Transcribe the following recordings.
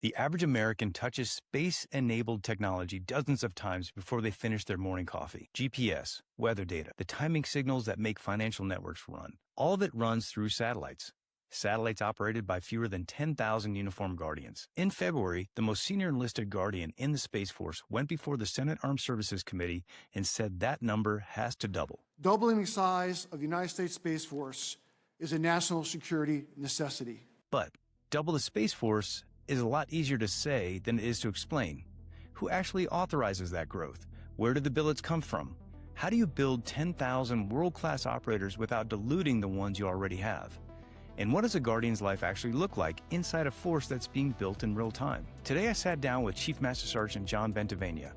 The average American touches space-enabled technology dozens of times before they finish their morning coffee. GPS, weather data, the timing signals that make financial networks run. All of it runs through satellites. Satellites operated by fewer than 10,000 uniformed guardians. In February, the most senior enlisted guardian in the Space Force went before the Senate Armed Services Committee and said that number has to double. Doubling the size of the United States Space Force is a national security necessity. But double the Space Force is a lot easier to say than it is to explain. Who actually authorizes that growth? Where do the billets come from? How do you build 10,000 world-class operators without diluting the ones you already have? And what does a Guardian's life actually look like inside a force that's being built in real time? Today I sat down with Chief Master Sergeant John Bentivegna,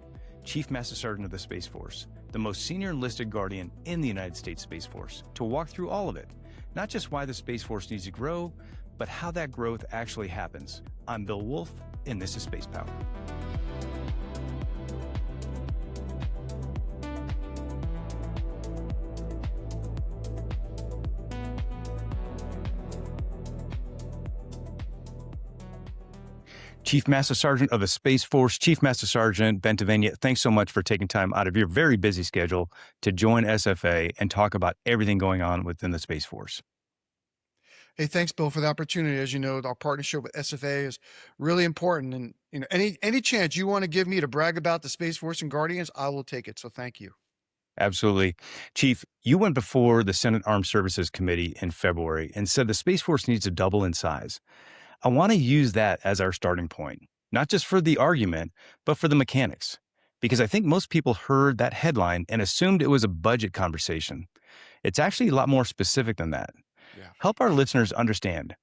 Chief Master Sergeant of the Space Force, the most senior enlisted Guardian in the United States Space Force, to walk through all of it. Not just why the Space Force needs to grow, but how that growth actually happens. I'm Bill Woolf, and this is Spacepower. Chief Master Sergeant of the Space Force, Chief Master Sergeant Bentivegna, thanks so much for taking time out of your very busy schedule to join SFA and talk about everything going on within the Space Force. Hey, thanks, Bill, for the opportunity. As you know, our partnership with SFA is really important. And any chance you want to give me to brag about the Space Force and Guardians, I will take it. So thank you. Absolutely. Chief, you went before the Senate Armed Services Committee in February and said the Space Force needs to double in size. I want to use that as our starting point, not just for the argument, but for the mechanics, because I think most people heard that headline and assumed it was a budget conversation. It's actually a lot more specific than that. Yeah. Help our listeners understand.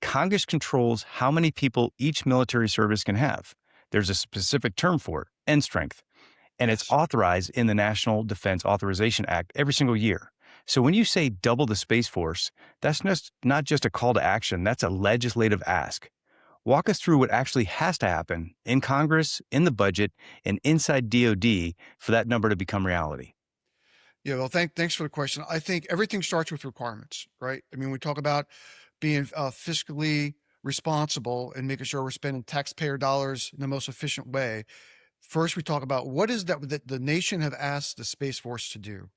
Congress controls how many people each military service can have. There's a specific term for it, end strength, and it's authorized in the National Defense Authorization Act every single year. So when you say double the Space Force, that's not just a call to action, that's a legislative ask. Walk us through what actually has to happen in Congress, in the budget, and inside DoD for that number to become reality. Yeah, well, thanks for the question. I think everything starts with requirements, right? I mean, we talk about being fiscally responsible and making sure we're spending taxpayer dollars in the most efficient way. First, we talk about what is that the nation have asked the Space Force to do.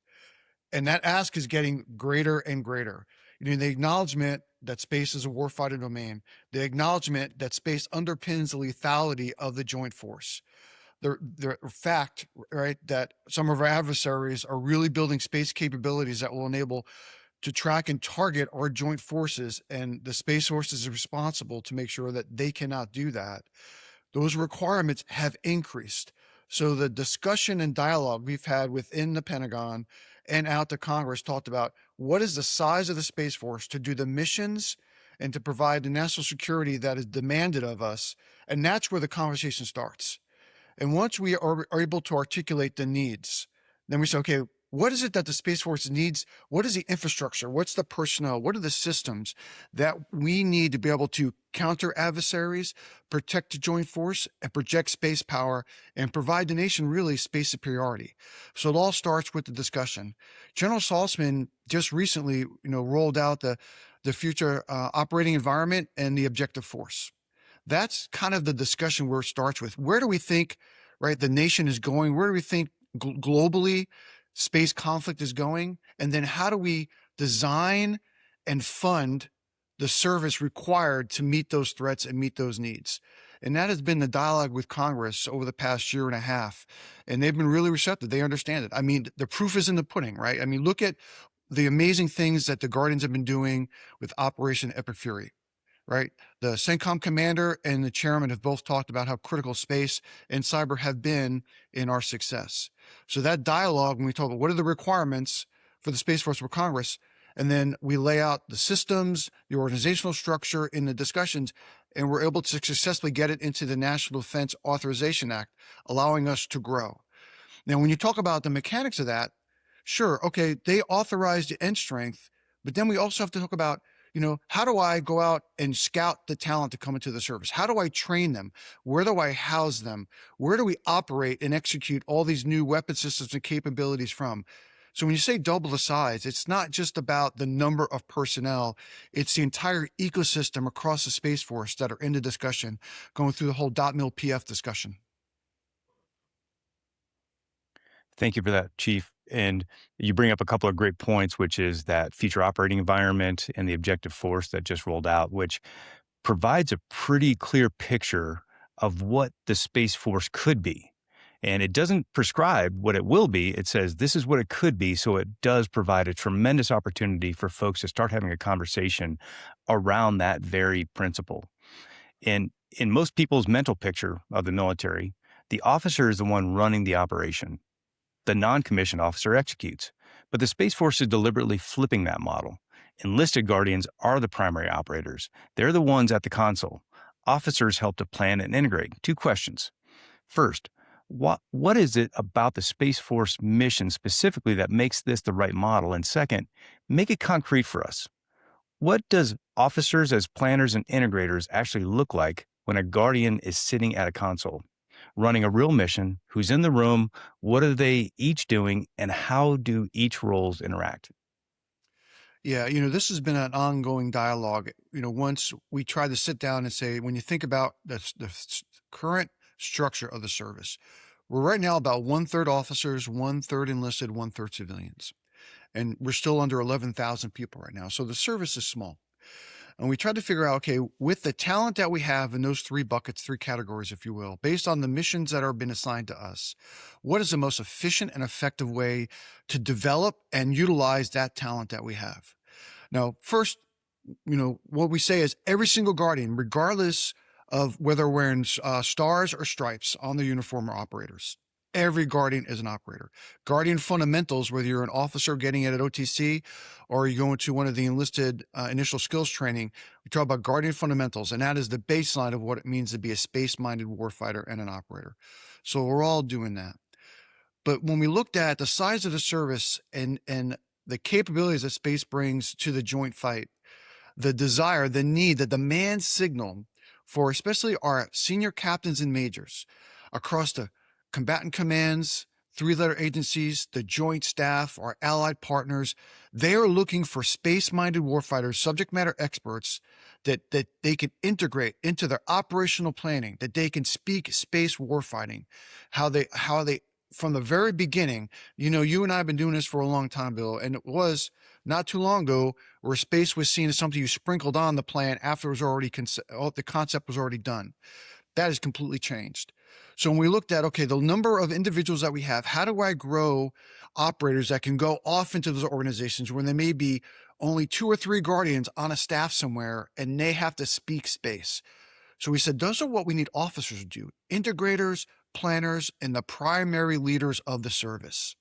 And that ask is getting greater and greater. The acknowledgement that space is a warfighting domain, the acknowledgement that space underpins the lethality of the joint force. The fact, right, that some of our adversaries are really building space capabilities that will enable to track and target our joint forces, and the Space Force is responsible to make sure that they cannot do that. Those requirements have increased. So the discussion and dialogue we've had within the Pentagon and out to Congress talked about what is the size of the Space Force to do the missions and to provide the national security that is demanded of us. And that's where the conversation starts. And once we are able to articulate the needs, then we say, okay, what is it that the Space Force needs? What is the infrastructure? What's the personnel? What are the systems that we need to be able to counter adversaries, protect the joint force, and project space power, and provide the nation really space superiority? So it all starts with the discussion. General Saltzman just recently, rolled out the future operating environment and the objective force. That's kind of the discussion where it starts with. Where do we think, right, the nation is going? Where do we think globally space conflict is going? And then how do we design and fund the service required to meet those threats and meet those needs? And that has been the dialogue with Congress over the past year and a half. And they've been really receptive. They understand it. I mean, the proof is in the pudding, right? I mean, look at the amazing things that the Guardians have been doing with Operation Epic Fury. Right? The CENTCOM commander and the chairman have both talked about how critical space and cyber have been in our success. So that dialogue, when we talk about what are the requirements for the Space Force for Congress, and then we lay out the systems, the organizational structure in the discussions, and we're able to successfully get it into the National Defense Authorization Act, allowing us to grow. Now, when you talk about the mechanics of that, sure, okay, they authorize the end strength, but then we also have to talk about how do I go out and scout the talent to come into the service? How do I train them? Where do I house them? Where do we operate and execute all these new weapon systems and capabilities from? So when you say double the size, it's not just about the number of personnel, it's the entire ecosystem across the Space Force that are in the discussion, going through the whole .mil PF discussion. Thank you for that, Chief. And you bring up a couple of great points, which is that future operating environment and the objective force that just rolled out, which provides a pretty clear picture of what the Space Force could be. And it doesn't prescribe what it will be. It says this is what it could be. So it does provide a tremendous opportunity for folks to start having a conversation around that very principle. And in most people's mental picture of the military, the officer is the one running the operation. The non-commissioned officer executes. But the Space Force is deliberately flipping that model. Enlisted Guardians are the primary operators. They're the ones at the console. Officers help to plan and integrate. Two questions. First, what is it about the Space Force mission specifically that makes this the right model? And second, make it concrete for us. What does officers as planners and integrators actually look like when a Guardian is sitting at a console, running a real mission? Who's in the room? What are they each doing? And how do each roles interact? Yeah, this has been an ongoing dialogue. Once we try to sit down and say, when you think about the current structure of the service, we're right now about 1/3 officers, 1/3 enlisted, 1/3 civilians. And we're still under 11,000 people right now. So the service is small. And we tried to figure out, okay, with the talent that we have in those three buckets, three categories, if you will, based on the missions that are been assigned to us, what is the most efficient and effective way to develop and utilize that talent that we have? Now, first, what we say is every single Guardian, regardless of whether wearing stars or stripes on the uniform, are operators. Every Guardian is an operator. Guardian fundamentals, whether you're an officer getting it at OTC or you go into one of the enlisted initial skills training, we talk about Guardian fundamentals, and that is the baseline of what it means to be a space-minded warfighter and an operator. So we're all doing that. But when we looked at the size of the service and the capabilities that space brings to the joint fight, the desire, the need, the demand signal for especially our senior captains and majors across the combatant commands, three-letter agencies, the joint staff, our allied partners, they are looking for space-minded warfighters, subject matter experts that they can integrate into their operational planning, that they can speak space warfighting, how they from the very beginning. You and I have been doing this for a long time, Bill, and it was not too long ago where space was seen as something you sprinkled on the plan after it was already the concept was already done. That has completely changed. So when we looked at, okay, the number of individuals that we have, how do I grow operators that can go off into those organizations where there may be only 2 or 3 Guardians on a staff somewhere and they have to speak space? So we said, those are what we need officers to do: integrators, planners, and the primary leaders of the service,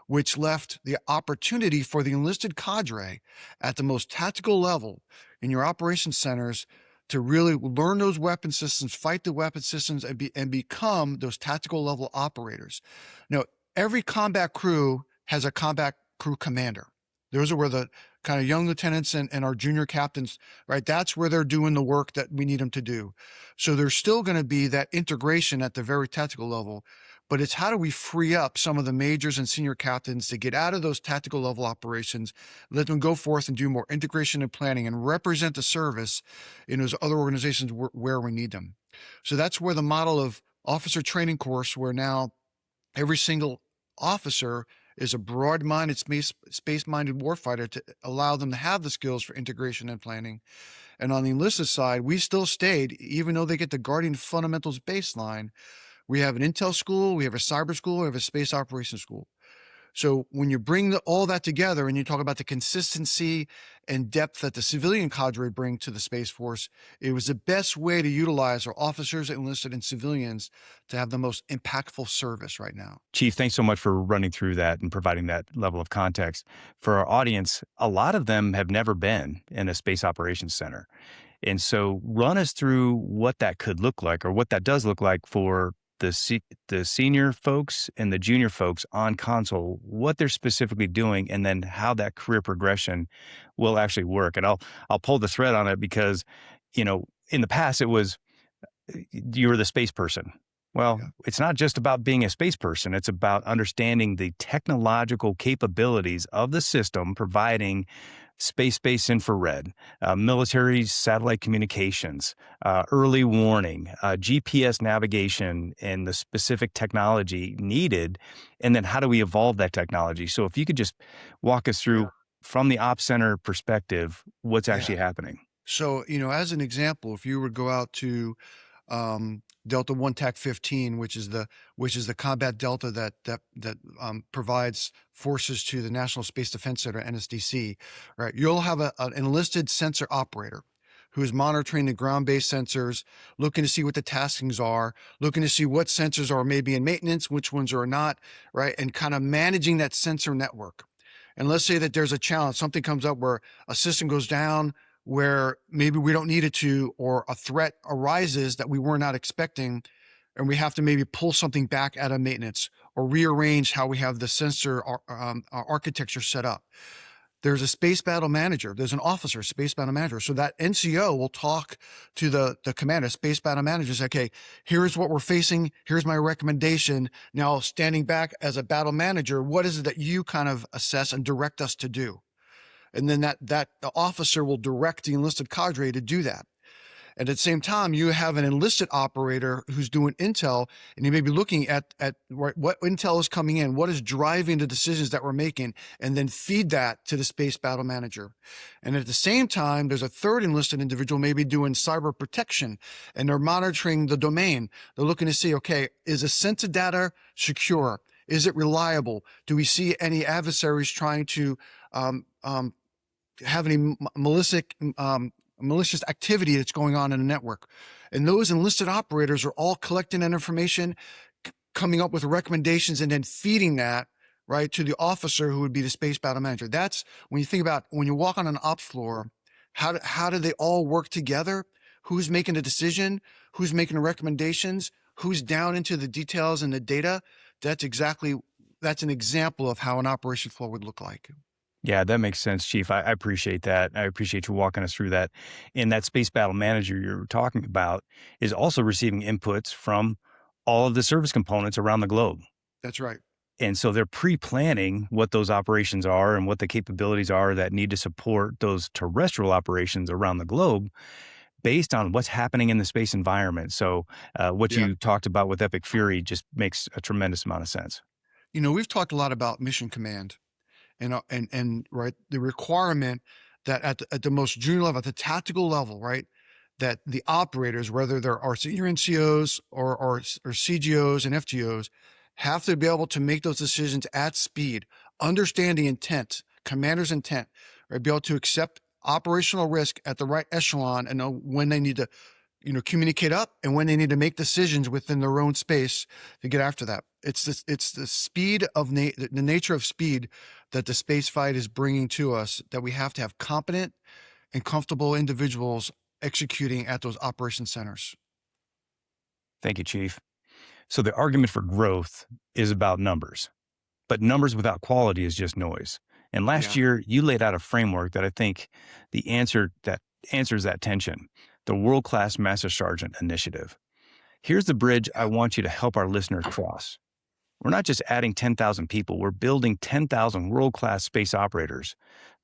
which left the opportunity for the enlisted cadre at the most tactical level in your operations centers to really learn those weapon systems, fight the weapon systems, and become those tactical level operators. Now, every combat crew has a combat crew commander. Those are where the kind of young lieutenants and our junior captains, right? That's where they're doing the work that we need them to do. So there's still going to be that integration at the very tactical level, but it's how do we free up some of the majors and senior captains to get out of those tactical level operations, let them go forth and do more integration and planning and represent the service in those other organizations where we need them. So that's where the model of officer training course, where now every single officer is a broad-minded, space-minded warfighter, to allow them to have the skills for integration and planning. And on the enlisted side, we still stayed, even though they get the Guardian fundamentals baseline, we have an intel school, we have a cyber school, we have a space operations school. So when you bring all that together and you talk about the consistency and depth that the civilian cadre bring to the Space Force, it was the best way to utilize our officers, enlisted, and civilians to have the most impactful service right now. Chief, thanks so much for running through that and providing that level of context. For our audience, a lot of them have never been in a space operations center. And so run us through what that could look like, or what that does look like for the senior folks and the junior folks on console, what they're specifically doing, and then how that career progression will actually work. And I'll pull the thread on it because, in the past it was you were the space person, Well, Yeah. it's not just about being a space person. It's about understanding the technological capabilities of the system, providing space-based infrared, military satellite communications, early warning, GPS navigation, and the specific technology needed. And then how do we evolve that technology? So if you could just walk us Yeah. through from the Ops Center perspective, what's Yeah. actually happening? So, as an example, if you were to go out to Delta One TAC 15, which is the combat Delta that provides forces to the National Space Defense Center, NSDC, right? You'll have an enlisted sensor operator who is monitoring the ground-based sensors, looking to see what the taskings are, looking to see what sensors are maybe in maintenance, which ones are not, right? And kind of managing that sensor network. And let's say that there's a challenge, something comes up where a system goes down, where maybe we don't need it to, or a threat arises that we were not expecting, and we have to maybe pull something back out of maintenance or rearrange how we have the sensor architecture set up. There's a space battle manager. There's an officer, space battle manager. So that NCO will talk to the commander, space battle manager, say, okay, here's what we're facing. Here's my recommendation. Now, standing back as a battle manager, what is it that you kind of assess and direct us to do? And then that the officer will direct the enlisted cadre to do that. And at the same time, you have an enlisted operator who's doing intel, and you may be looking at what intel is coming in, what is driving the decisions that we're making, and then feed that to the space battle manager. And at the same time, there's a third enlisted individual maybe doing cyber protection, and they're monitoring the domain. They're looking to see, okay, is the sensor data secure? Is it reliable? Do we see any adversaries trying to have any malicious activity that's going on in the network? And those enlisted operators are all collecting that information, coming up with recommendations, and then feeding that right to the officer who would be the space battle manager. That's when you think about when you walk on an ops floor, how do they all work together? Who's making the decision? Who's making the recommendations? Who's down into the details and the data? That's an example of how an operation flow would look like. Yeah, that makes sense, Chief. I appreciate that. I appreciate you walking us through that. And that space battle manager you're talking about is also receiving inputs from all of the service components around the globe. That's right. And so they're pre-planning what those operations are and what the capabilities are that need to support those terrestrial operations around the globe based on what's happening in the space environment. So what you talked about with Epic Fury just makes a tremendous amount of sense. We've talked a lot about mission command. And right, the requirement that at the most junior level, at the tactical level, right, that the operators, whether they're our senior NCOs or CGOs and FTOs, have to be able to make those decisions at speed, understand the intent, commander's intent, right, be able to accept operational risk at the right echelon and know when they need to, communicate up and when they need to make decisions within their own space to get after that. It's the speed of the nature of speed that the space fight is bringing to us, that we have to have competent and comfortable individuals executing at those operation centers. Thank you, Chief. So the argument for growth is about numbers, but numbers without quality is just noise. And last year, you laid out a framework that I think answers that tension, the World-Class Master Sergeant Initiative. Here's the bridge I want you to help our listeners cross. We're not just adding 10,000 people, we're building 10,000 world-class space operators.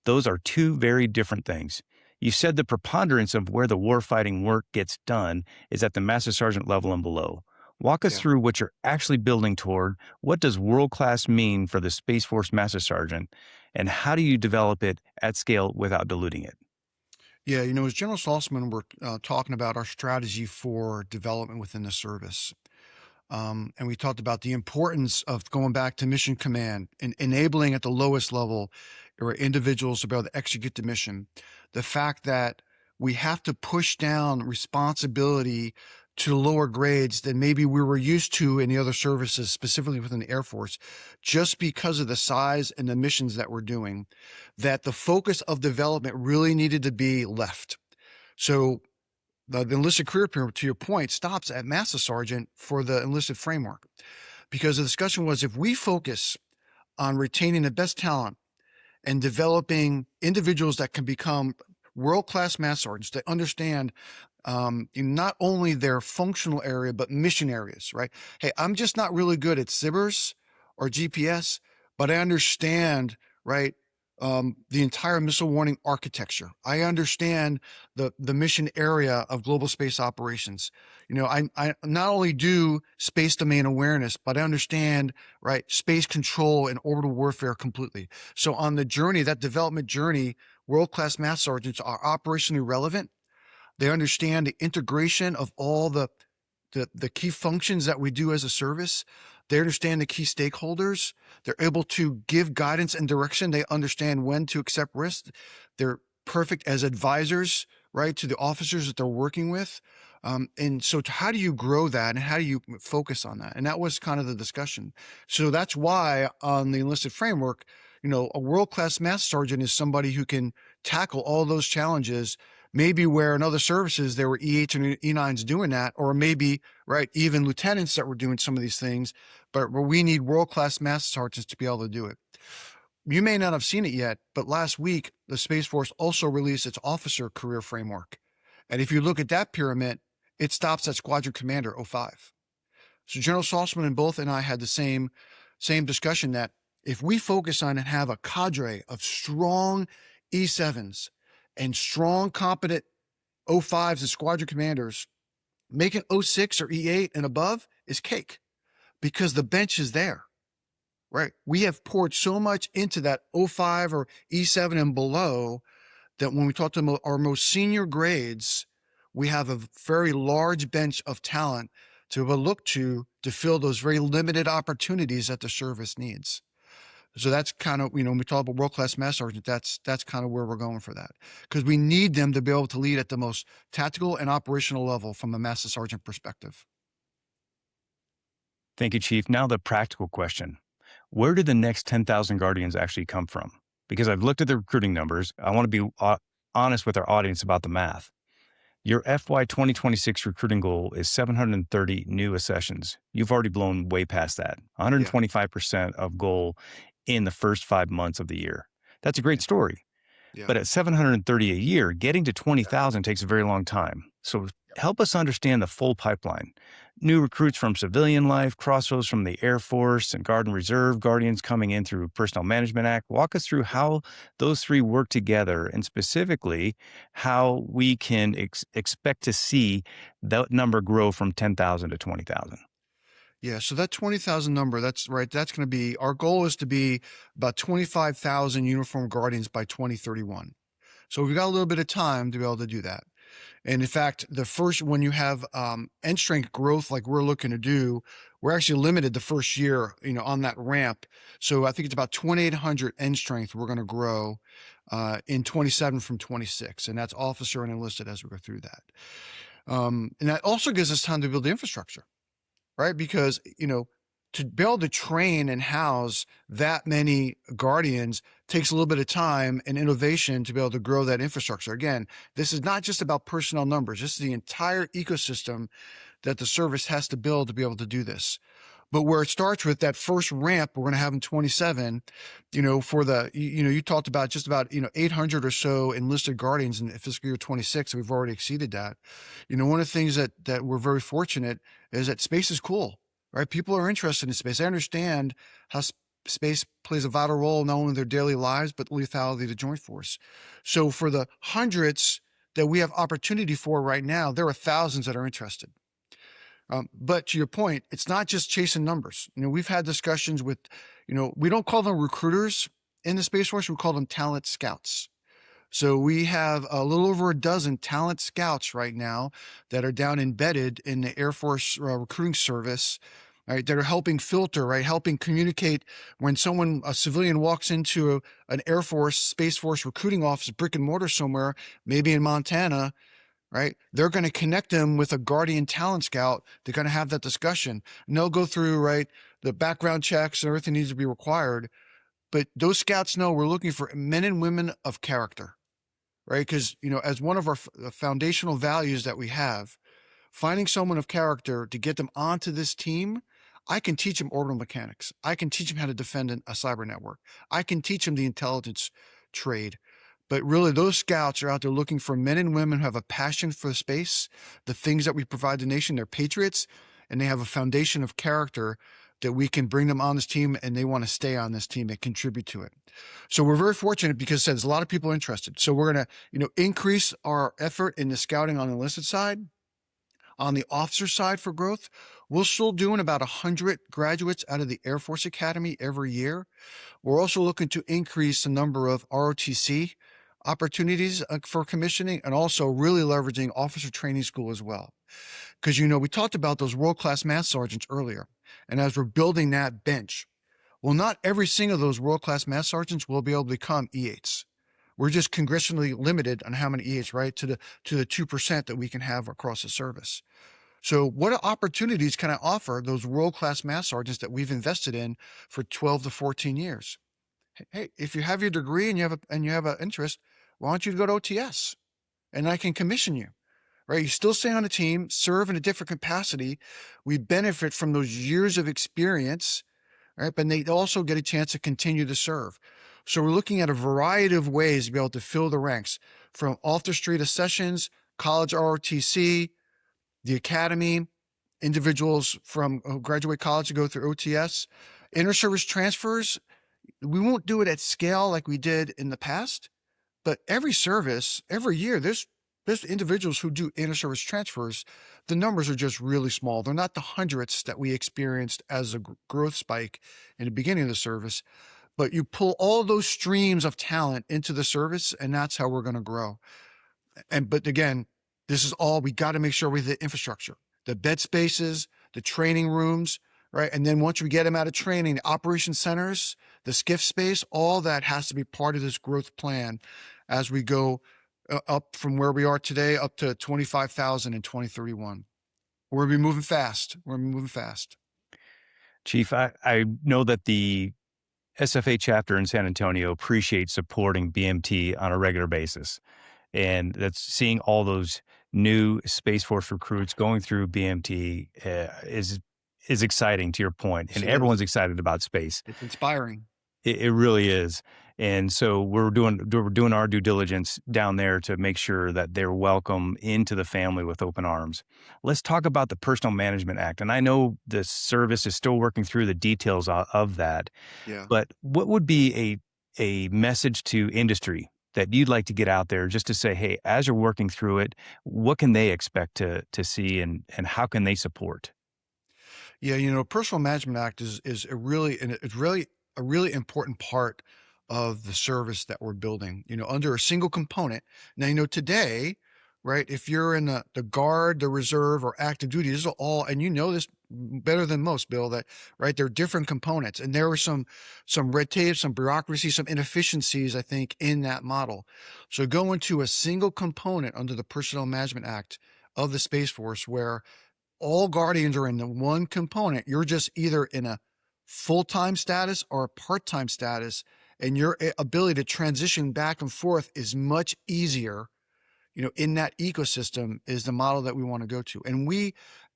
Those are two very different things. You said the preponderance of where the warfighting work gets done is at the Master Sergeant level and below. Walk us through what you're actually building toward. What does world-class mean for the Space Force Master Sergeant, and how do you develop it at scale without diluting it? Yeah, as General Saltzman, we're talking about our strategy for development within the service. And we talked about the importance of going back to mission command and enabling at the lowest level or individuals to be able to execute the mission. The fact that we have to push down responsibility to lower grades than maybe we were used to in the other services, specifically within the Air Force, just because of the size and the missions that we're doing, that the focus of development really needed to be left. So the enlisted career pyramid, to your point, stops at Master Sergeant for the enlisted framework, because the discussion was, if we focus on retaining the best talent and developing individuals that can become world-class Master Sergeants that understand not only their functional area, but mission areas, right? Hey, I'm just not really good at SIBRs or GPS, but I understand, right, the entire missile warning architecture. I understand the mission area of global space operations. I not only do space domain awareness, but I understand, right, space control and orbital warfare completely. So on the journey, that development journey, world-class master sergeants are operationally relevant. They understand the integration of all the key functions that we do as a service. They understand the key stakeholders. They're able to give guidance and direction. They understand when to accept risk. They're perfect as advisors, right, to the officers that they're working with. And so how do you grow that and how do you focus on that? And that was kind of the discussion. So that's why on the enlisted framework, a world-class master sergeant is somebody who can tackle all those challenges. Maybe where in other services there were E8s and E9s doing that, or maybe, right, even lieutenants that were doing some of these things, but where we need world-class master sergeants to be able to do it. You may not have seen it yet, but last week, the Space Force also released its officer career framework. And if you look at that pyramid, it stops at Squadron Commander 05. So General Saltzman and both and I had the same discussion that if we focus on and have a cadre of strong E7s and strong, competent 05s and squadron commanders, making 06 or E8 and above is cake because the bench is there, right? We have poured so much into that 05 or E7 and below that when we talk to our most senior grades, we have a very large bench of talent to look to fill those very limited opportunities that the service needs. So that's kind of, when we talk about world-class master sergeant, that's kind of where we're going for that. Because we need them to be able to lead at the most tactical and operational level from a master sergeant perspective. Thank you, Chief. Now the practical question. Where did the next 10,000 Guardians actually come from? Because I've looked at the recruiting numbers. I want to be honest with our audience about the math. Your FY 2026 recruiting goal is 730 new accessions. You've already blown way past that. 125% of goal in the first 5 months of the year. That's a great story. Yeah. But at 730 a year, getting to 20,000 takes a very long time. So help us understand the full pipeline. New recruits from civilian life, crossroads from the Air Force, and Guard and Reserve Guardians coming in through Personnel Management Act. Walk us through how those three work together and specifically how we can expect to see that number grow from 10,000 to 20,000. Yeah, so that 20,000 number, that's right. That's going to be, our goal is to be about 25,000 uniformed Guardians by 2031. So we've got a little bit of time to be able to do that. And in fact, when you have end strength growth like we're looking to do, we're actually limited the first year, on that ramp. So I think it's about 2,800 end strength we're going to grow in 27 from 26. And that's officer and enlisted as we go through that. And that also gives us time to build the infrastructure. Right? Because, to be able to train and house that many Guardians takes a little bit of time and innovation to be able to grow that infrastructure. Again, this is not just about personnel numbers. This is the entire ecosystem that the service has to build to be able to do this. But where it starts with that first ramp we're going to have in 27, for the, you talked about just about, 800 or so enlisted Guardians in fiscal year 26. We've already exceeded that. One of the things that we're very fortunate is that space is cool, right? People are interested in space. They understand how space plays a vital role, not only in their daily lives, but lethality of the joint force. So for the hundreds that we have opportunity for right now, there are thousands that are interested. But to your point, it's not just chasing numbers. We've had discussions with, we don't call them recruiters in the Space Force. We call them talent scouts. So we have a little over a dozen talent scouts right now that are down embedded in the Air Force recruiting service, right? That are helping filter, right? Helping communicate when a civilian walks into an Air Force, Space Force recruiting office, brick and mortar somewhere, maybe in Montana, right? They're going to connect them with a Guardian talent scout. They're going to have that discussion. And they'll go through, right, the background checks and everything needs to be required. But those scouts know we're looking for men and women of character, right? Because, as one of our foundational values that we have, finding someone of character to get them onto this team, I can teach them orbital mechanics. I can teach them how to defend a cyber network. I can teach them the intelligence trade. But really, those scouts are out there looking for men and women who have a passion for space, the things that we provide the nation. They're patriots, and they have a foundation of character that we can bring them on this team, and they want to stay on this team and contribute to it. So we're very fortunate because there's a lot of people interested. So we're going to, increase our effort in the scouting on the enlisted side. On the officer side for growth, we're still doing about 100 graduates out of the Air Force Academy every year. We're also looking to increase the number of ROTC opportunities for commissioning, and also really leveraging officer training school as well. Because, we talked about those world-class mass sergeants earlier. And as we're building that bench, well, not every single of those world-class mass sergeants will be able to become E8s. We're just congressionally limited on how many E8s, right? To the 2% that we can have across the service. So what opportunities can I offer those world-class mass sergeants that we've invested in for 12 to 14 years? Hey, if you have your degree and you have an interest, why don't you go to OTS and I can commission you, right? You still stay on the team, serve in a different capacity. We benefit from those years of experience, right? But they also get a chance to continue to serve. So we're looking at a variety of ways to be able to fill the ranks, from off the street accessions, college ROTC, the academy, individuals from who graduate college to go through OTS, inter-service transfers. We won't do it at scale like we did in the past, but every service, every year, there's individuals who do inter-service transfers. The numbers are just really small. They're not the hundreds that we experienced as a growth spike in the beginning of the service, but you pull all those streams of talent into the service, and that's how we're going to grow. But again, this is all, we got to make sure we have the infrastructure, the bed spaces, the training rooms, right? And then once we get them out of training, the operation centers, the SCIF space, all that has to be part of this growth plan as we go up from where we are today up to 25,000 in 2031. We're going to be moving fast. Chief, I know that the SFA chapter in San Antonio appreciates supporting BMT on a regular basis. And that's seeing all those new Space Force recruits going through BMT is exciting, to your point. And everyone's excited about space. It's inspiring. It really is. And so we're doing our due diligence down there to make sure that they're welcome into the family with open arms. Let's talk about the Personnel Management Act. And I know the service is still working through the details of that. Yeah. But what would be a message to industry that you'd like to get out there, just to say, hey, as you're working through it, what can they expect to see, and how can they support? Yeah, Personnel Management Act is a really important part of the service that we're building, under a single component. Now, today, right, if you're in the Guard, the Reserve, or active duty, this is all, and you know this better than most, Bill, that, right, there are different components, and there were some red tape, some bureaucracy, some inefficiencies, I think, in that model. So going to a single component under the Personnel Management Act of the Space Force, where all Guardians are in the one component, you're just either in a full-time status or a part-time status, and your ability to transition back and forth is much easier, in that ecosystem, is the model that we want to go to. And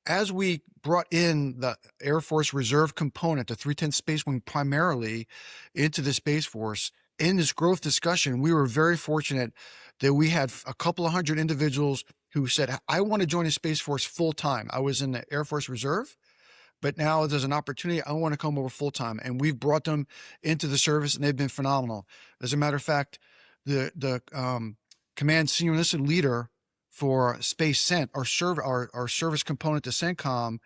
as we brought in the Air Force Reserve component, the 310 Space Wing primarily, into the Space Force, in this growth discussion, we were very fortunate that we had a couple of hundred individuals who said, I want to join the Space Force full-time. I was in the Air Force Reserve, but now there's an opportunity. I want to come over full-time. And we've brought them into the service, and they've been phenomenal. As a matter of fact, the command senior enlisted leader for Space Cent, our service component to CENTCOM,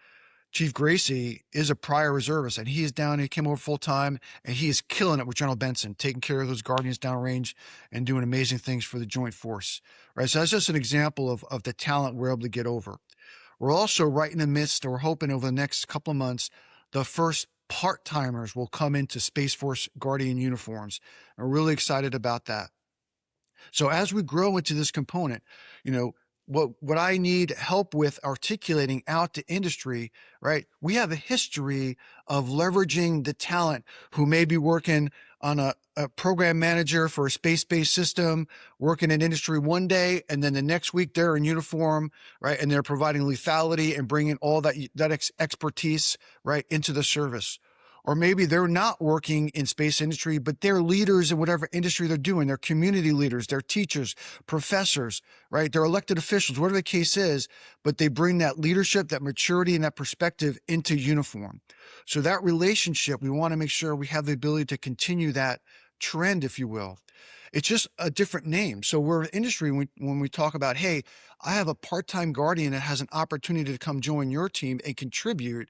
Chief Gracie, is a prior reservist, and he is down. He came over full-time, and he is killing it with General Benson, taking care of those Guardians downrange and doing amazing things for the Joint Force, right? So that's just an example of the talent we're able to get over. We're also right in the midst, or we're hoping over the next couple of months, the first part-timers will come into Space Force Guardian uniforms. I'm really excited about that. So as we grow into this component, what I need help with articulating out to industry, right? We have a history of leveraging the talent who may be working on a program manager for a space-based system, working in industry one day, and then the next week they're in uniform, right? And they're providing lethality and bringing all that expertise, right, into the service. or maybe they're not working in space industry, but they're leaders in whatever industry they're doing. They're community leaders, they're teachers, professors, right? They're elected officials, whatever the case is, but they bring that leadership, that maturity, and that perspective into uniform. So that relationship, we want to make sure we have the ability to continue that trend, if you will. It's just a different name. So we're an industry when we talk about, hey, I have a part-time guardian that has an opportunity to come join your team and contribute.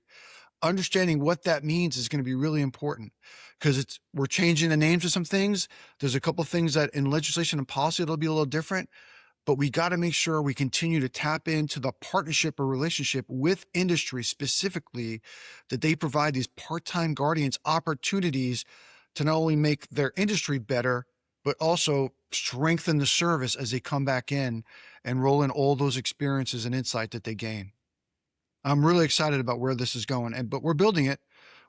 Understanding what that means is going to be really important, because we're changing the names of some things. There's a couple of things that in legislation and policy, it'll be a little different, but we got to make sure we continue to tap into the partnership or relationship with industry specifically, that they provide these part-time guardians opportunities to not only make their industry better, but also strengthen the service as they come back in and roll in all those experiences and insight that they gain. I'm really excited about where this is going, but we're building it.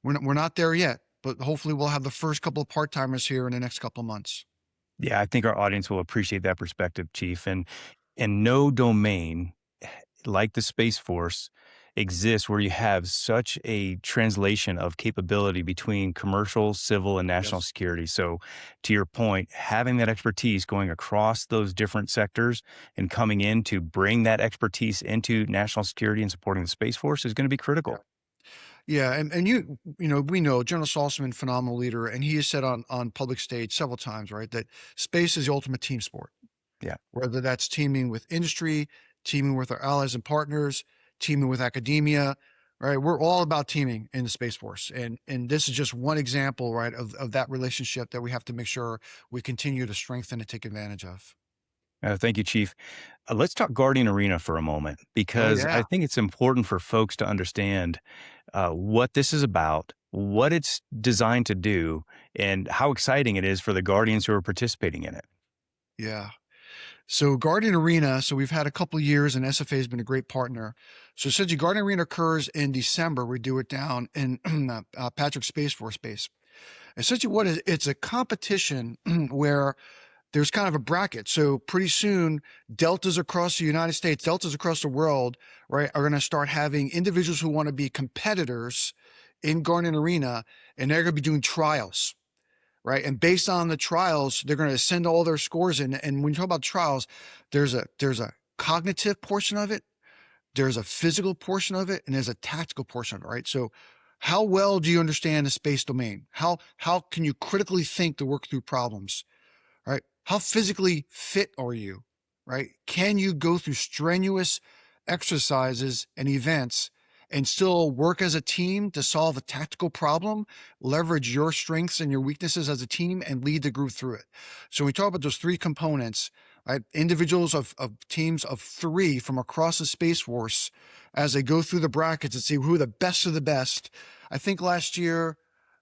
We're not there yet, but hopefully we'll have the first couple of part-timers here in the next couple of months. Yeah, I think our audience will appreciate that perspective, Chief. And no domain like the Space Force exists where you have such a translation of capability between commercial, civil, and national security. So to your point, having that expertise going across those different sectors and coming in to bring that expertise into national security and supporting the Space Force is going to be critical. Yeah. And we know General Saltzman, phenomenal leader, and he has said on public stage several times, right, that space is the ultimate team sport. Yeah. Whether that's teaming with industry, teaming with our allies and partners, teaming with academia, right? We're all about teaming in the Space Force. And this is just one example, right, of that relationship that we have to make sure we continue to strengthen and take advantage of. Thank you, Chief. Let's talk Guardian Arena for a moment, because I think it's important for folks to understand what this is about, what it's designed to do, and how exciting it is for the Guardians who are participating in it. Yeah. So Guardian Arena, so we've had a couple of years, and SFA has been a great partner. So essentially Guardian Arena occurs in December. We do it down in Patrick Space Force Base. Essentially it's a competition where there's kind of a bracket. So pretty soon, deltas across the United States, deltas across the world, right, are going to start having individuals who want to be competitors in Guardian Arena, and they're going to be doing trials. Right. And based on the trials, they're going to send all their scores in. And when you talk about trials, there's a cognitive portion of it, there's a physical portion of it, and there's a tactical portion of it. Right. So how well do you understand the space domain? How can you critically think to work through problems? Right. How physically fit are you? Right. Can you go through strenuous exercises and events and still work as a team to solve a tactical problem, leverage your strengths and your weaknesses as a team, and lead the group through it? So when we talk about those three components, right, individuals of teams of 3 from across the Space Force, as they go through the brackets and see who are the best of the best. I think last year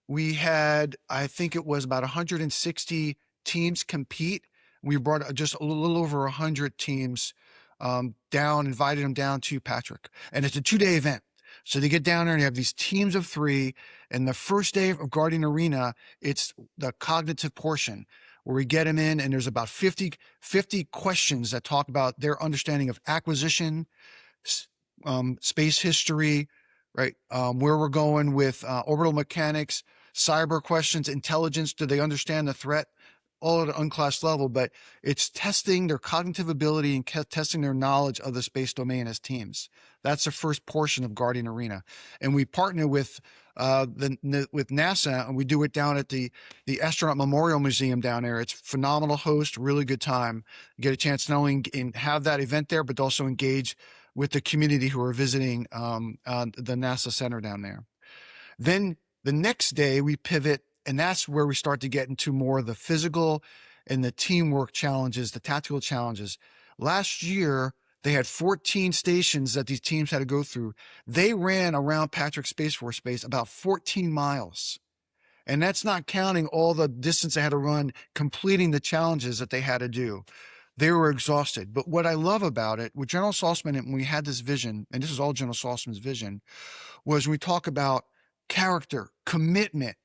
we had, it was about 160 teams compete. We brought just a little over 100 teams invited them down to Patrick. And it's a 2-day event. So they get down there and you have these teams of 3. And the first day of Guardian Arena, it's the cognitive portion where we get them in, and there's about 50 questions that talk about their understanding of acquisition, space history, right? Where we're going with orbital mechanics, cyber questions, intelligence. Do they understand the threat? All at an unclassed level, but it's testing their cognitive ability and testing their knowledge of the space domain as teams. That's the first portion of Guardian Arena. And we partner with NASA, and we do it down at the Astronaut Memorial Museum down there. It's a phenomenal host, really good time. You get a chance to not only have that event there, but also engage with the community who are visiting the NASA Center down there. Then the next day we pivot, and that's where we start to get into more of the physical and the teamwork challenges, the tactical challenges. Last year, they had 14 stations that these teams had to go through. They ran around Patrick Space Force Base about 14 miles. And that's not counting all the distance they had to run, completing the challenges that they had to do. They were exhausted. But what I love about it, with General Saltzman, and we had this vision, and this is all General Saltzman's vision, was when we talk about character, commitment,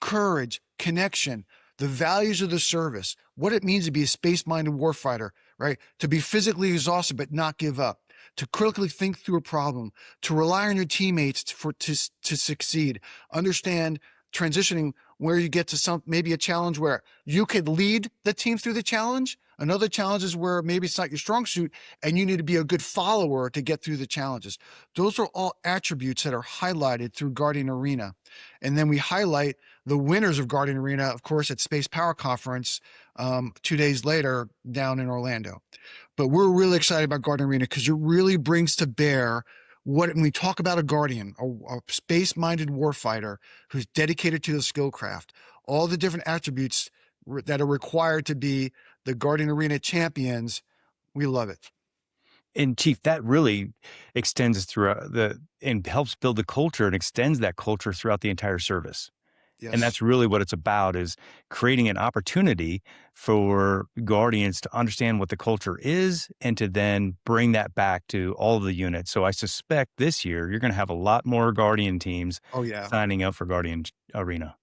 courage, connection, the values of the service, what it means to be a space-minded warfighter, right? To be physically exhausted but not give up, to critically think through a problem, to rely on your teammates to succeed, understand transitioning where you get to maybe a challenge where you could lead the team through the challenge. Another challenge is where maybe it's not your strong suit and you need to be a good follower to get through the challenges. Those are all attributes that are highlighted through Guardian Arena. And then we highlight the winners of Guardian Arena, of course, at Spacepower Conference 2 days later down in Orlando. But we're really excited about Guardian Arena because it really brings to bear when we talk about a Guardian, a space-minded warfighter who's dedicated to the skill craft, all the different attributes that are required to be the Guardian Arena champions. We love it. And Chief, that really extends throughout and helps build the culture and extends that culture throughout the entire service. Yes. And that's really what it's about, is creating an opportunity for Guardians to understand what the culture is and to then bring that back to all of the units. So I suspect this year you're going to have a lot more Guardian teams signing up for Guardian Arena.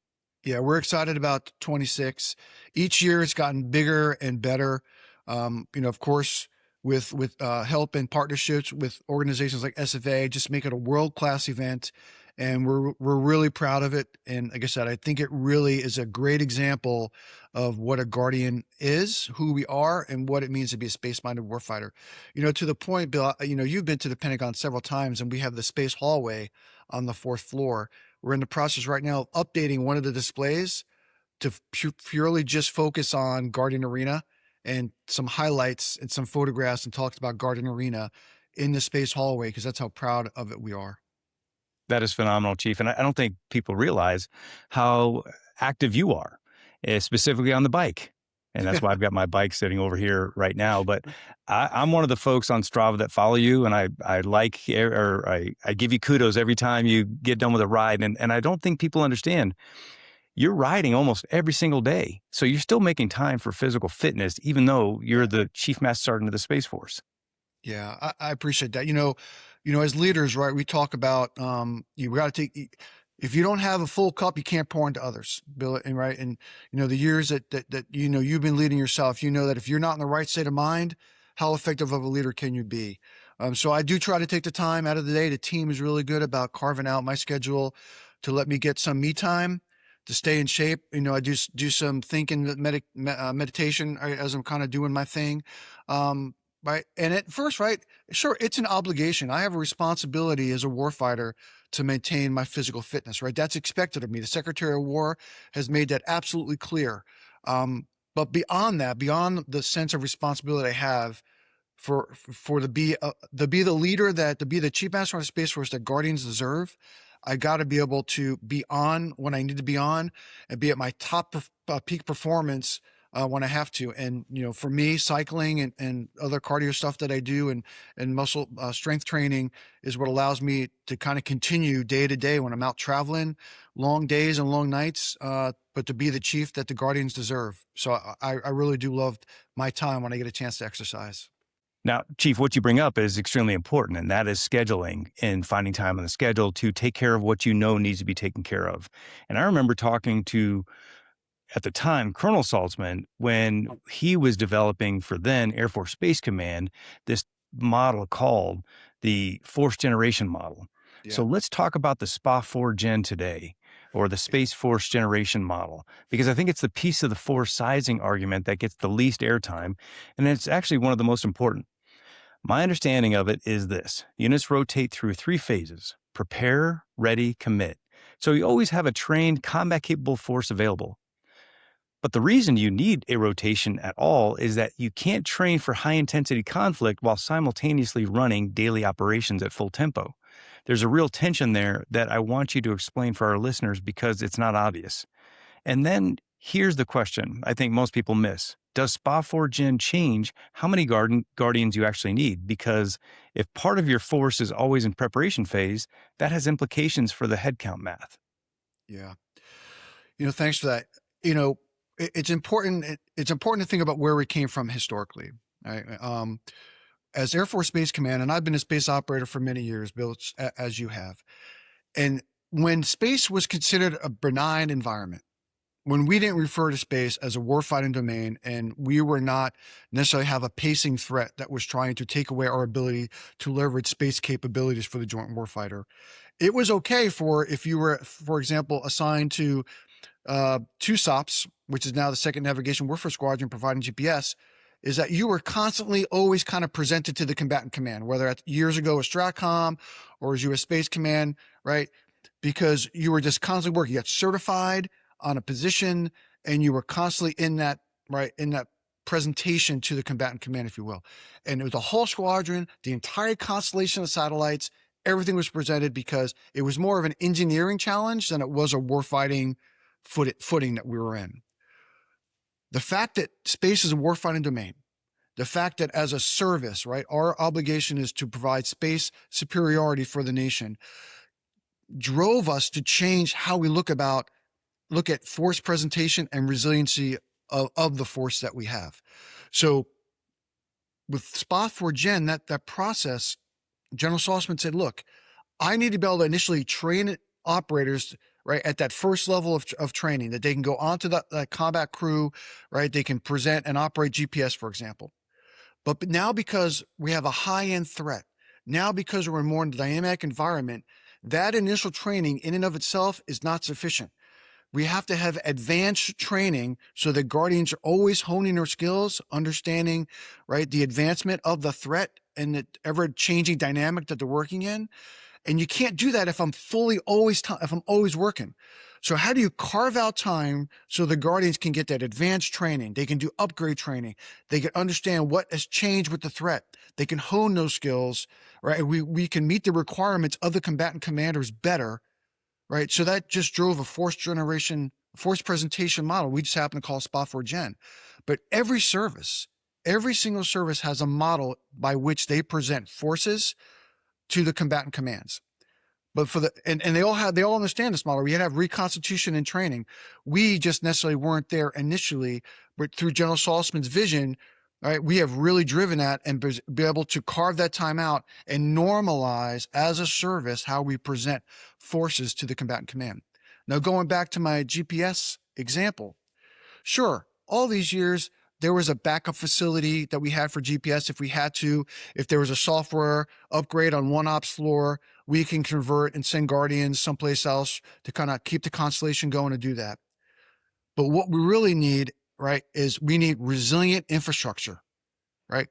Yeah, we're excited about 26. Each year it's gotten bigger and better. Of course, with help and partnerships with organizations like SFA, just make it a world-class event. And we're really proud of it. And like I said, I think it really is a great example of what a Guardian is, who we are, and what it means to be a space-minded warfighter. To the point, Bill, you've been to the Pentagon several times, and we have the space hallway on the 4th floor. We're in the process right now of updating one of the displays to purely just focus on Guardian Arena and some highlights and some photographs and talks about Guardian Arena in the space hallway, because that's how proud of it we are. That is phenomenal, Chief. And I don't think people realize how active you are, specifically on the bike. And that's why I've got my bike sitting over here right now. But I'm one of the folks on Strava that follow you, and I give you kudos every time you get done with a ride. And I don't think people understand you're riding almost every single day. So you're still making time for physical fitness, even though you're the Chief Master Sergeant of the Space Force. Yeah, I appreciate that. As leaders, right, we talk about you got to take. If you don't have a full cup, you can't pour into others, Bill. And right, and the years that you've been leading yourself, that if you're not in the right state of mind, how effective of a leader can you be? So I do try to take the time out of the day. The team is really good about carving out my schedule to let me get some me time to stay in shape. I do some thinking, meditation as I'm kind of doing my thing. Right. And at first, right, sure, it's an obligation. I have a responsibility as a warfighter to maintain my physical fitness, right? That's expected of me. The Secretary of War has made that absolutely clear. But beyond that, beyond the sense of responsibility I have to be the leader, to be the Chief Master of the Space Force that Guardians deserve, I got to be able to be on when I need to be on and be at my top peak performance when I have to. And, for me, cycling and other cardio stuff that I do and muscle strength training is what allows me to kind of continue day to day when I'm out traveling, long days and long nights, but to be the chief that the Guardians deserve. So I really do love my time when I get a chance to exercise. Now, Chief, what you bring up is extremely important, and that is scheduling and finding time on the schedule to take care of what needs to be taken care of. And I remember talking to, at the time, Colonel Saltzman, when he was developing for then Air Force Space Command, this model called the Force Generation Model. Yeah. So let's talk about the SPA 4 Gen today, or the Space Force Generation Model, because I think it's the piece of the force sizing argument that gets the least airtime, and it's actually one of the most important. My understanding of it is this: units rotate through 3 phases: prepare, ready, commit. So you always have a trained, combat-capable force available. But the reason you need a rotation at all is that you can't train for high-intensity conflict while simultaneously running daily operations at full tempo. There's a real tension there that I want you to explain for our listeners, because it's not obvious. And then here's the question I think most people miss. Does SPA 4 Gen change how many Guardians you actually need? Because if part of your force is always in preparation phase, that has implications for the headcount math. Yeah. Thanks for that. It's important. It's important to think about where we came from historically. Right? As Air Force Space Command, and I've been a space operator for many years, Bill, as you have. And when space was considered a benign environment, when we didn't refer to space as a warfighting domain, and we were not necessarily have a pacing threat that was trying to take away our ability to leverage space capabilities for the joint warfighter, It was okay for if you were, for example, assigned to 2 SOPs, which is now the 2nd Navigation Warfare Squadron providing GPS, is that you were constantly always kind of presented to the combatant command, whether years ago as STRATCOM or as U.S. Space Command, right? Because you were just constantly working. You got certified on a position and you were constantly in that, right, in that presentation to the combatant command, if you will. And it was a whole squadron, the entire constellation of satellites, everything was presented because it was more of an engineering challenge than it was a warfighting footing that we were in. The fact that space is a warfighting domain, the fact that as a service, right, our obligation is to provide space superiority for the nation, drove us to change how we look at force presentation and resiliency of the force that we have. So with SPA4 Gen, that process, General Saltzman said, look, I need to be able to initially train operators, right, at that first level of training, that they can go onto that combat crew, right? They can present and operate GPS, for example. But now because we have a high-end threat, now because we're in a more dynamic environment, that initial training in and of itself is not sufficient. We have to have advanced training so that Guardians are always honing their skills, understanding, right, the advancement of the threat and the ever-changing dynamic that they're working in. And you can't do that if I'm always working. So how do you carve out time so the Guardians can get that advanced training? They can do upgrade training. They can understand what has changed with the threat. They can hone those skills, right? We can meet the requirements of the combatant commanders better, right? So that just drove a force presentation model. We just happen to call SPA4 Gen. But every single service has a model by which they present forces to the combatant commands. But and they all understand this model. We had to have reconstitution and training. We just necessarily weren't there initially, but through General Saltzman's vision, right, we have really driven that and be able to carve that time out and normalize as a service how we present forces to the combatant command. Now, going back to my GPS example, sure, all these years, there was a backup facility that we had for GPS if there was a software upgrade on one ops floor, we can convert and send Guardians someplace else to kind of keep the constellation going to do that. But what we really need, right, is we need resilient infrastructure, right?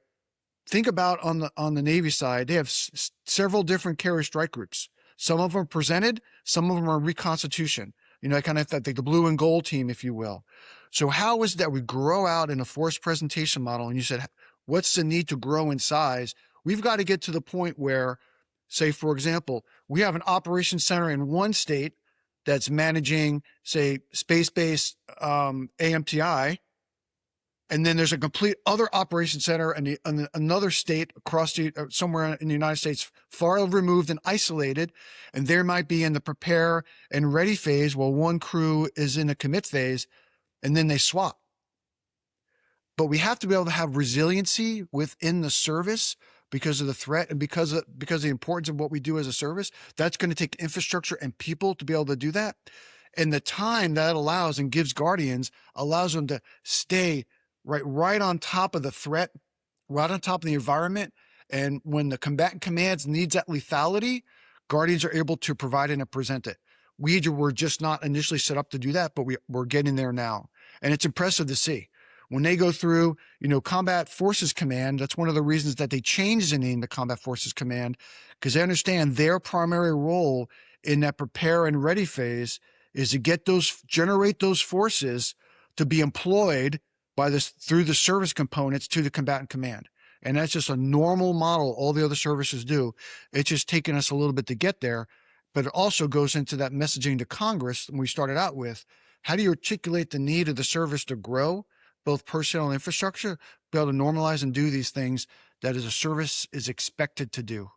Think about on the Navy side, they have several different carrier strike groups. Some of them are presented, some of them are reconstitution. You know, kind of like the blue and gold team, if you will. So how is it that we grow out in a force presentation model? And you said, what's the need to grow in size? We've got to get to the point where, say, for example, we have an operations center in one state that's managing, say, space-based AMTI, and then there's a complete other operations center in another state across somewhere in the United States, far removed and isolated, and there might be in the prepare and ready phase while one crew is in the commit phase, and then they swap. But we have to be able to have resiliency within the service because of the threat and because of the importance of what we do as a service. That's going to take infrastructure and people to be able to do that. And the time that allows and gives Guardians allows them to stay right on top of the threat, right on top of the environment. And when the combatant commands needs that lethality, Guardians are able to provide it and present it. We were just not initially set up to do that, but we're getting there now. And it's impressive to see. When they go through, Combat Forces Command, that's one of the reasons that they changed the name to Combat Forces Command, because they understand their primary role in that prepare and ready phase is to generate those forces to be employed through the service components to the combatant command. And that's just a normal model all the other services do. It's just taken us a little bit to get there, but it also goes into that messaging to Congress we started out with. How do you articulate the need of the service to grow, both personnel and infrastructure, be able to normalize and do these things that as a service is expected to do?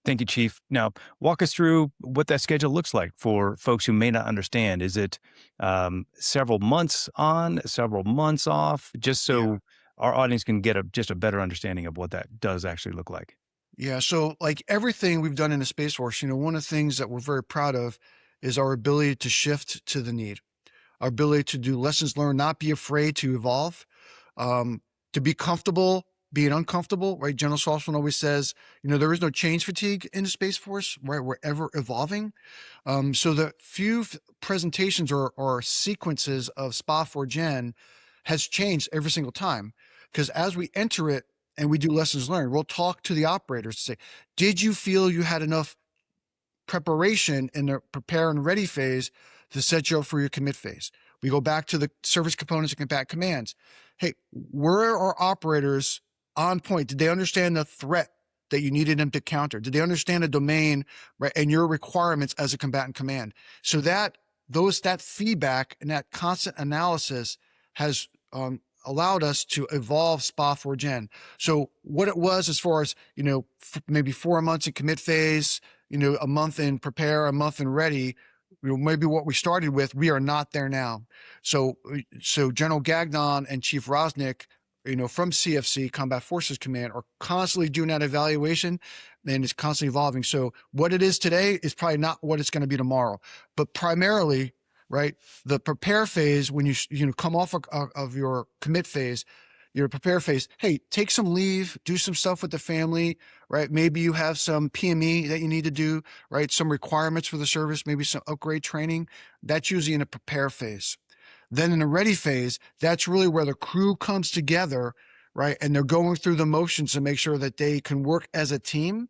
Thank you, Chief. Now, walk us through what that schedule looks like for folks who may not understand. Is it several months on, several months off, just so our audience can get just a better understanding of what that does actually look like? Yeah. So like everything we've done in the Space Force, one of the things that we're very proud of is our ability to shift to the need, our ability to do lessons learned, not be afraid to evolve, to be comfortable being uncomfortable, right? General Saltzman always says, there is no change fatigue in the Space Force, right? We're ever evolving. So the few presentations or sequences of SPA 4 Gen has changed every single time. Because as we enter it and we do lessons learned, we'll talk to the operators to say, did you feel you had enough preparation in the prepare and ready phase to set you up for your commit phase? We go back to the service components and combat commands. Hey, were our operators on point? Did they understand the threat that you needed them to counter? Did they understand the domain, right, and your requirements as a combatant command? So that feedback and that constant analysis has allowed us to evolve SPA 4 Gen. So what it was as far as, maybe 4 months in commit phase, a month in prepare, a month in ready, maybe what we started with, we are not there now. So General Gagnon and Chief Rosnick, from CFC, Combat Forces Command, are constantly doing that evaluation, and it's constantly evolving. So what it is today is probably not what it's going to be tomorrow. But primarily, right, the prepare phase, when you come off of your commit phase, your prepare phase, hey, take some leave, do some stuff with the family, right? Maybe you have some PME that you need to do, right? Some requirements for the service, maybe some upgrade training. That's usually in a prepare phase. Then in the ready phase, that's really where the crew comes together, right? And they're going through the motions to make sure that they can work as a team,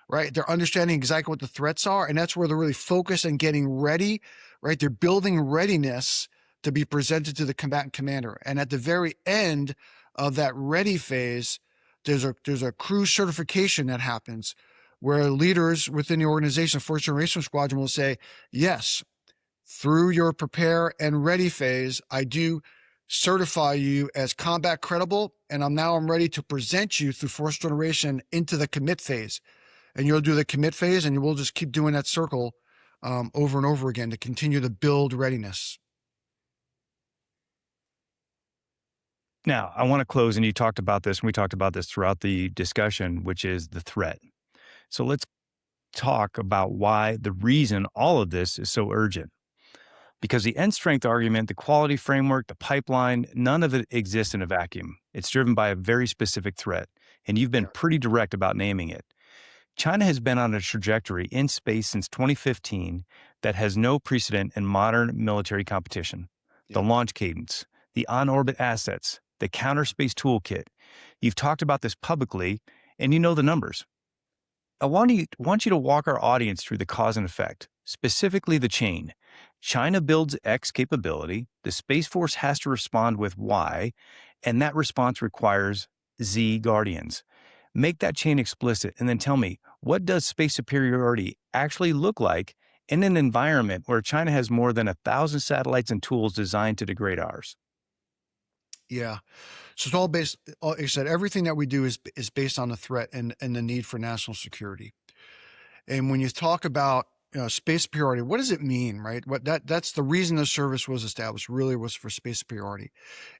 right? They're understanding exactly what the threats are. And that's where they're really focused on getting ready, right? They're building readiness to be presented to the combatant commander. And at the very end of that ready phase, there's a crew certification that happens where leaders within the organization, First Generation Squadron, will say, yes, through your prepare and ready phase, I do certify you as combat credible, and I'm ready to present you through First Generation into the commit phase. And you'll do the commit phase, and we'll just keep doing that circle over and over again to continue to build readiness. Now, I want to close, and you talked about this, and we talked about this throughout the discussion, which is the threat. So let's talk about why the reason all of this is so urgent. Because the end strength argument, the quality framework, the pipeline, none of it exists in a vacuum. It's driven by a very specific threat, and you've been pretty direct about naming it. China has been on a trajectory in space since 2015 that has no precedent in modern military competition. The launch cadence, the on-orbit assets, the counter space toolkit. You've talked about this publicly, and you know the numbers. I want you to walk our audience through the cause and effect, specifically the chain. China builds X capability, the Space Force has to respond with Y, and that response requires Z Guardians. Make that chain explicit, and then tell me, what does space superiority actually look like in an environment where China has more than 1,000 satellites and tools designed to degrade ours? Yeah. So it's all based, like I said, everything that we do is based on the threat and the need for national security. And when you talk about space superiority, what does it mean, right? That's the reason the service was established, really was for space superiority.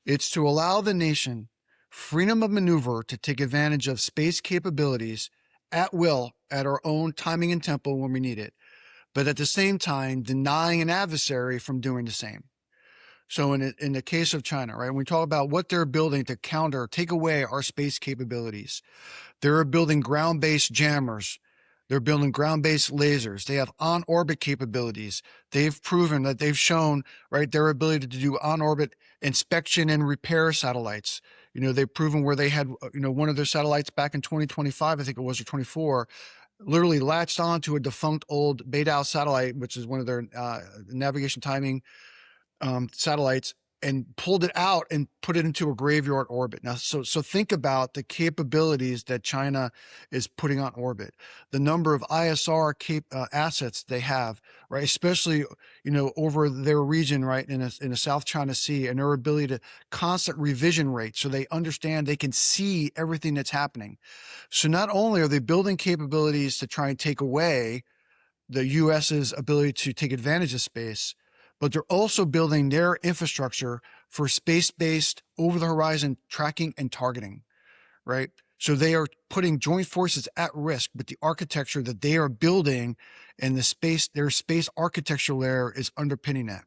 It's to allow the nation freedom of maneuver to take advantage of space capabilities at will, at our own timing and tempo when we need it, but at the same time, denying an adversary from doing the same. So in the case of China, right, when we talk about what they're building to take away our space capabilities, they're building ground-based jammers. They're building ground-based lasers. They have on-orbit capabilities. They've proven that they've shown, right, their ability to do on-orbit inspection and repair satellites. They've proven where they had, one of their satellites back in 2025, I think it was, or 24, literally latched onto a defunct old Beidou satellite, which is one of their navigation timing satellites, and pulled it out and put it into a graveyard orbit. Now, so think about the capabilities that China is putting on orbit, the number of ISR assets they have, right? Especially, over their region, right, in the South China Sea, and their ability to constant revision rate. So they understand, they can see everything that's happening. So not only are they building capabilities to try and take away the US's ability to take advantage of space, but they're also building their infrastructure for space-based over-the-horizon tracking and targeting, right? So they are putting joint forces at risk, but the architecture that they are building and their space architecture layer is underpinning that.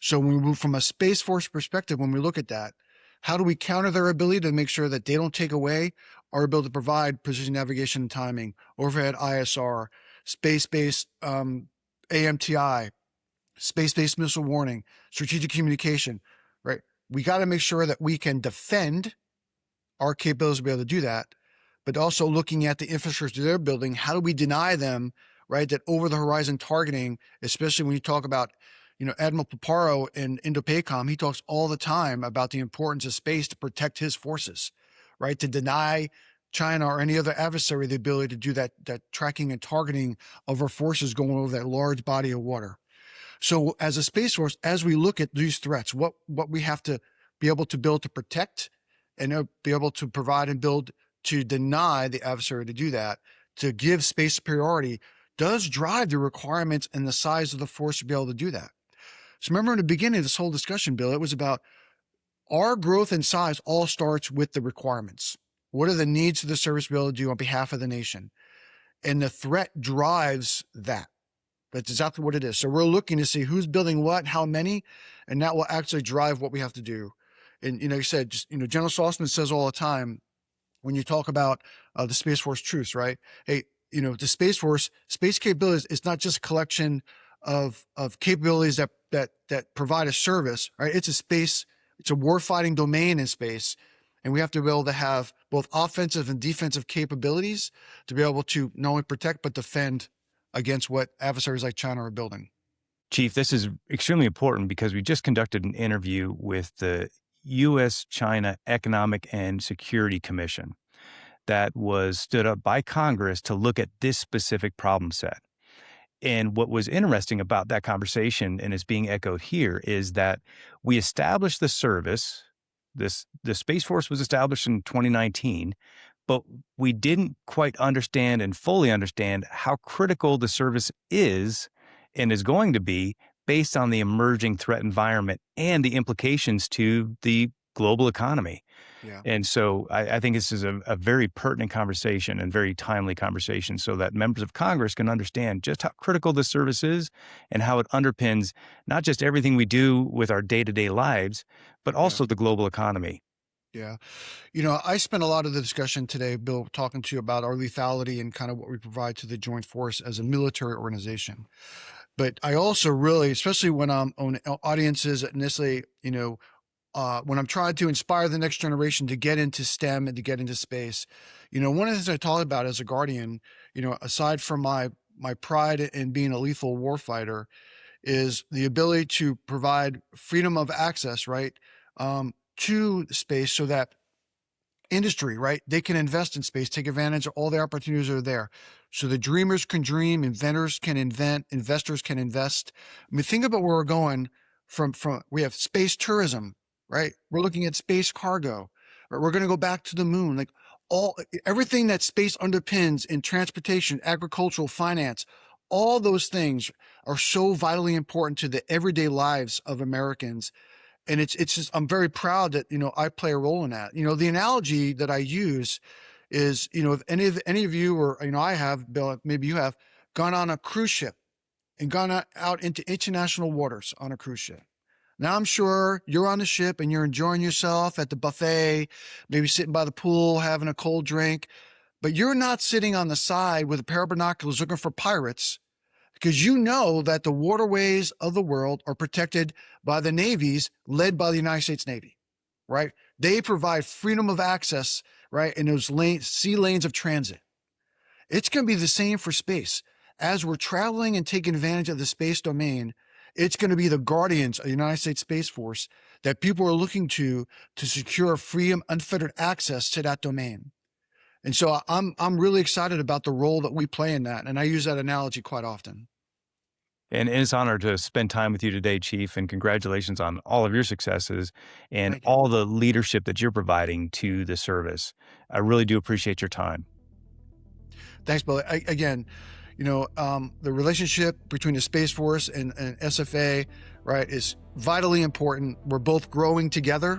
So when we move from a Space Force perspective, when we look at that, How do we counter their ability to make sure that they don't take away our ability to provide precision navigation and timing, overhead ISR, space-based AMTI, space-based missile warning, strategic communication, right? We got to make sure that we can defend our capabilities to be able to do that, but also looking at the infrastructure they're building. How do we deny them, right? That over the horizon targeting, especially when you talk about, Admiral Paparo in Indo-PACOM, he talks all the time about the importance of space to protect his forces, right? To deny China or any other adversary the ability to do that tracking and targeting of our forces going over that large body of water. So as a Space Force, as we look at these threats, what we have to be able to build to protect and be able to provide and build to deny the adversary to do that, to give space superiority, does drive the requirements and the size of the force to be able to do that. So remember in the beginning of this whole discussion, Bill, it was about our growth and size all starts with the requirements. What are the needs of the service to be able to do on behalf of the nation? And the threat drives that. That's exactly what it is. So we're looking to see who's building what, how many, and that will actually drive what we have to do. And, you said, General Saltzman says all the time, when you talk about the Space Force truths, right? Hey, the Space Force, space capabilities is not just a collection of capabilities that provide a service, right? It's a warfighting domain in space. And we have to be able to have both offensive and defensive capabilities to be able to not only protect, but defend against what adversaries like China are building. Chief, this is extremely important because we just conducted an interview with the U.S.-China Economic and Security Commission that was stood up by Congress to look at this specific problem set. And what was interesting about that conversation, and is being echoed here, is that we established the service. The Space Force was established in 2019, but we didn't quite understand and fully understand how critical the service is and is going to be based on the emerging threat environment and the implications to the global economy. Yeah. And so I think this is a very pertinent conversation and very timely conversation so that members of Congress can understand just how critical this service is and how it underpins not just everything we do with our day-to-day lives, but also the global economy. Yeah. I spent a lot of the discussion today, Bill, talking to you about our lethality and kind of what we provide to the Joint Force as a military organization. But I also really, especially when I'm on audiences initially, when I'm trying to inspire the next generation to get into STEM and to get into space, one of the things I talk about as a Guardian, aside from my pride in being a lethal warfighter, is the ability to provide freedom of access, right, to space so that industry, right, they can invest in space, take advantage of all the opportunities that are there. So the dreamers can dream, inventors can invent, investors can invest. I mean, think about where we're going from we have space tourism, right? We're looking at space cargo. Right? We're going to go back to the moon. Like everything that space underpins in transportation, agricultural, finance, all those things are so vitally important to the everyday lives of Americans. And it's just, I'm very proud that, I play a role in that. The analogy that I use is, if any of you, or, I have, Bill, maybe you have gone on a cruise ship and gone out into international waters on a cruise ship. Now, I'm sure you're on the ship and you're enjoying yourself at the buffet, maybe sitting by the pool, having a cold drink, but you're not sitting on the side with a pair of binoculars looking for pirates, because you know that the waterways of the world are protected by the navies led by the United States Navy, right? They provide freedom of access, right, in those sea lanes of transit. It's going to be the same for space. As we're traveling and taking advantage of the space domain, it's going to be the guardians of the United States Space Force that people are looking to secure freedom, unfettered access to that domain. And so I'm really excited about the role that we play in that. And I use that analogy quite often. And it's an honor to spend time with you today, Chief, and congratulations on all of your successes and all the leadership that you're providing to the service. I really do appreciate your time. Thanks, Bill. Again, the relationship between the Space Force and SFA, right, is vitally important. We're both growing together,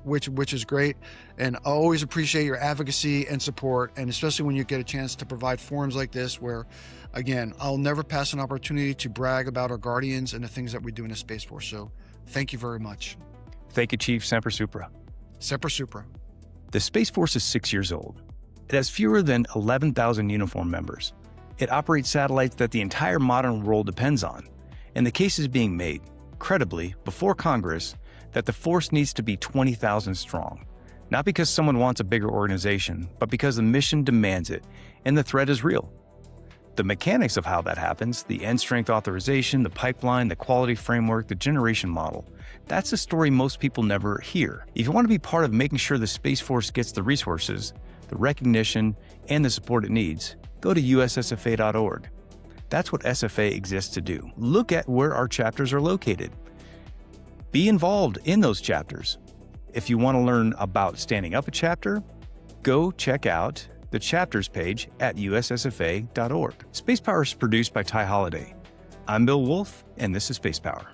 which is great. And I always appreciate your advocacy and support, and especially when you get a chance to provide forums like this where, again, I'll never pass an opportunity to brag about our Guardians and the things that we do in the Space Force. So thank you very much. Thank you, Chief. Semper Supra. Semper Supra. The Space Force is 6 years old. It has fewer than 11,000 uniformed members. It operates satellites that the entire modern world depends on. And the case is being made, credibly, before Congress, that the force needs to be 20,000 strong. Not because someone wants a bigger organization, but because the mission demands it, and the threat is real. The mechanics of how that happens, the end strength authorization, the pipeline, the quality framework, the generation model, that's a story most people never hear. If you want to be part of making sure the Space Force gets the resources, the recognition, and the support it needs, go to ussfa.org. That's what SFA exists to do. Look at where our chapters are located. Be involved in those chapters. If you want to learn about standing up a chapter, go check out the chapters page at ussfa.org. Spacepower is produced by Ty Holliday. I'm Bill Woolf, and this is Spacepower.